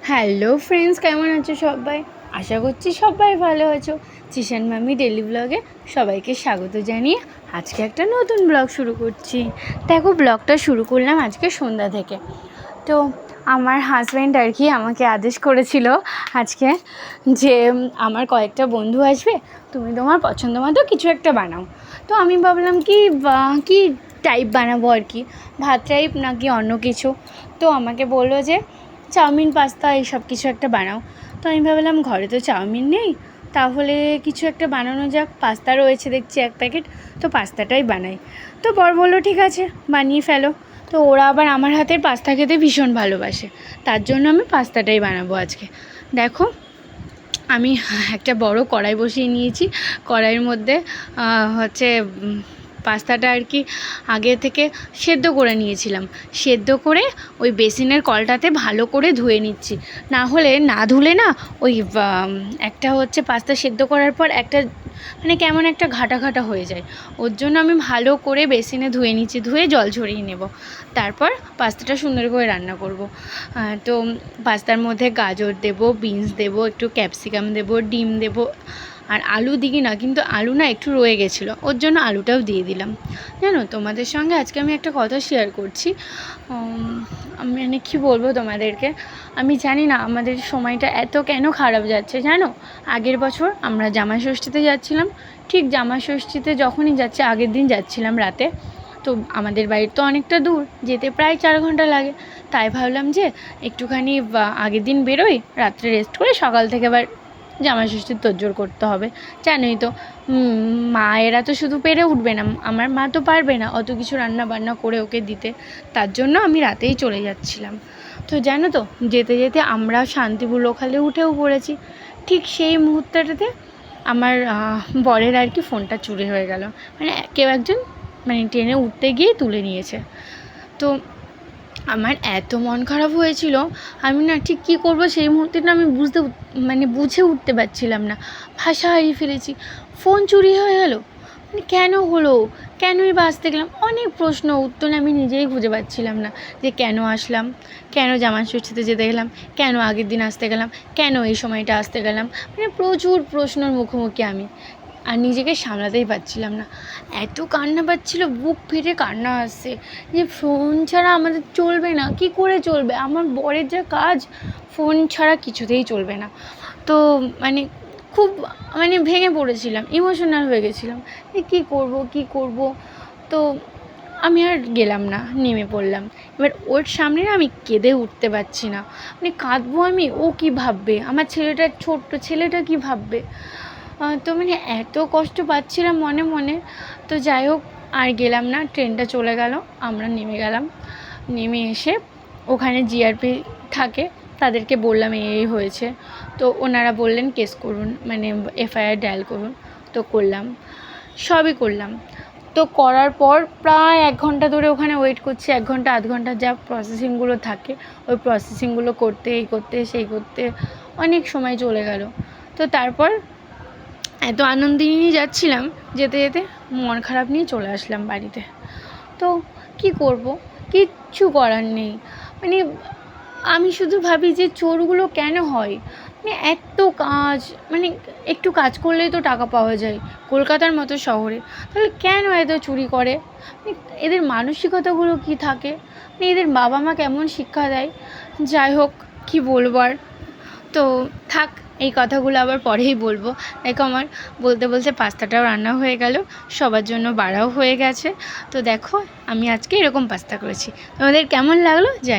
Hello friends, কেমন আছো সবাই? আশা করছি সবাই ভালো আছো। জিশান মামি ডেলি ব্লগে সবাইকে স্বাগত জানিয়ে আজকে একটা নতুন ব্লগ শুরু করছি। দেখো, ব্লগটা শুরু করলাম আজকে সন্ধ্যা থেকে। তো আমার হাজব্যান্ড আর কি আমাকে আদেশ করেছিল আজকে যে আমার কয়েকটা বন্ধু আসবে, তুমি তোমার পছন্দ মতো কিছু একটা বানাও। তো আমি ভাবলাম কি টাইপ বানাবো আর কি, ভাত টাইপ নাকি অন্য কিছু। তো আমাকে বললো যে চাউমিন, পাস্তা এইসব কিছু একটা বানাও। তো আমি ভাবলাম ঘরে তো চাউমিন নেই, তাহলে কিছু একটা বানানো যাক। পাস্তা রয়েছে দেখছি 1 প্যাকেট, তো পাস্তাটাই বানাই। তো বর বললো ঠিক আছে, বানিয়ে ফেলো। তো ওরা আবার আমার হাতের পাস্তা খেতে ভীষণ ভালোবাসে, তার জন্য আমি পাস্তাটাই বানাবো আজকে। দেখো, আমি একটা বড় কড়াই বসিয়ে নিয়েছি। কড়াইয়ের মধ্যে হচ্ছে পাস্তাটা আর কি আগে থেকে সেদ্ধ করে নিয়েছিলাম। সেদ্ধ করে ওই বেসিনের কলটাতে ভালো করে ধুয়ে নিচ্ছি। না হলে না ধুলে না ওই একটা হচ্ছে পাস্তা সেদ্ধ করার পর একটা মানে কেমন একটা ঘাটা ঘাটা হয়ে যায়। ওর জন্য আমি ভালো করে বেসিনে ধুয়ে নিচ্ছি, ধুয়ে জল ঝরিয়ে নেব। তারপর পাস্তাটা সুন্দর করে রান্না করব। তো পাস্তার মধ্যে গাজর দেব, বিনস দেব, একটু ক্যাপসিকাম দেব, ডিম দেব। আর আলু দিই না, কিন্তু আলু না একটু রয়ে গেছিলো, ওর জন্য আলুটাও দিয়ে দিলাম। জানো, তোমাদের সঙ্গে আজকে আমি একটা কথা শেয়ার করছি। আমি মানে কী বলবো তোমাদেরকে, আমি জানি না আমাদের সময়টা এত কেন খারাপ যাচ্ছে। জানো, আগের বছর আমরা জামাই ষষ্ঠীতে যাচ্ছিলাম, ঠিক জামাই ষষ্ঠীতে যখনই যাচ্ছি আগের দিন যাচ্ছিলাম রাতে। তো আমাদের বাড়ির তো অনেকটা দূর, যেতে প্রায় 4 ঘন্টা লাগে। তাই ভাবলাম যে একটুখানি আগের দিন বেরোই, রাত্রে রেস্ট করে সকাল থেকে আবার জামাই ষষ্ঠীর তোড়জোড় করতে হবে। জানোই তো, মায়েরা তো শুধু পেরে উঠবে না, আমার মা তো পারবে না অত কিছু রান্না বান্না করে ওকে দিতে। তার জন্য আমি রাতেই চলে যাচ্ছিলাম। তো জানো তো, যেতে যেতে আমরা শান্তিপুর লোকালে উঠেও পড়েছি। ঠিক সেই মুহূর্তটাতে আমার বরের আর কি ফোনটা চুরি হয়ে গেল। মানে কেউ একজন মানে ট্রেনে উঠতে গিয়ে তুলে নিয়েছে। তো আমার এত মন খারাপ হয়েছিল, আমি না ঠিক কী করবো সেই মুহূর্তেটা আমি বুঝে উঠতে পারছিলাম না। ভাষা হারিয়ে ফেলেছি। ফোন চুরি হয়ে গেল, মানে কেন হলো, কেনই বা আসতে গেলাম, অনেক প্রশ্ন উত্তর আমি নিজেই খুঁজে পাচ্ছিলাম না। যে কেন আসলাম, কেন জামাই ষষ্ঠীতে যেতে গেলাম, কেন আগের দিন আসতে গেলাম, কেন এই সময়টা আসতে গেলাম। মানে প্রচুর প্রশ্নর মুখোমুখি আমি, আর নিজেকে সামলাতেই পারছিলাম না। এত কান্না পাচ্ছিল, বুক ফেটে কান্না আসছে যে ফোন ছাড়া আমাদের চলবে না। কি করে চলবে, আমার বরের যা কাজ, ফোন ছাড়া কিছুতেই চলবে না। তো মানে খুব ভেঙে পড়েছিলাম, ইমোশনাল হয়ে গেছিলাম যে কী করব। তো আমি আর গেলাম না, নেমে পড়লাম। এবার ওর সামনে না আমি কেঁদে উঠতে পারছি না। মানে কাঁদবো আমি, ও কী ভাববে, আমার ছেলেটা, ছোট্ট ছেলেটা কী ভাববে। তো এত কষ্ট পাচ্ছিলাম মনে মনে। তো যাই হোক, আর গেলাম না, ট্রেনটা চলে গেল, আমরা নেমে গেলাম। নেমে এসে ওখানে জিআরপি থাকে, তাদেরকে বললাম এই হয়েছে। তো ওনারা বললেন কেস করুন, এফআইআর ডায়াল করুন। তো করলাম, সবই করলাম। তো করার পর প্রায় 1 ঘন্টা ধরে ওখানে ওয়েট করছি, 1 ঘন্টা আধ ঘন্টা যা প্রসেসিংগুলো থাকে, ওই প্রসেসিংগুলো করতে, এই করতে সেই করতে অনেক সময় চলে গেল। তো তারপর এত আনন্দ নিয়ে যাচ্ছিলাম, যেতে যেতে মন খারাপ নিয়ে চলে আসলাম বাড়িতে। তো কী করব, কিচ্ছু করার নেই। আমি শুধু ভাবি যে চোরগুলো কেন হয়। এত কাজ, একটু কাজ করলেই তো টাকা পাওয়া যায় কলকাতার মতো শহরে, তাহলে কেন এত চুরি করে। এদের মানসিকতাগুলো কী থাকে, এদের বাবা মা কেমন শিক্ষা দেয়। যাই হোক, কী বলবো আর। তো থাক, এই কথাগুলো আবার পরেই বলবো। দেখো, আমার বলতে বলতে পাস্তাটাও রান্না হয়ে গেল, সবার জন্য বাড়াও হয়ে গেছে। তো দেখো, আমি আজকে এরকম পাস্তা করেছি, তোমাদের কেমন লাগলো জানি।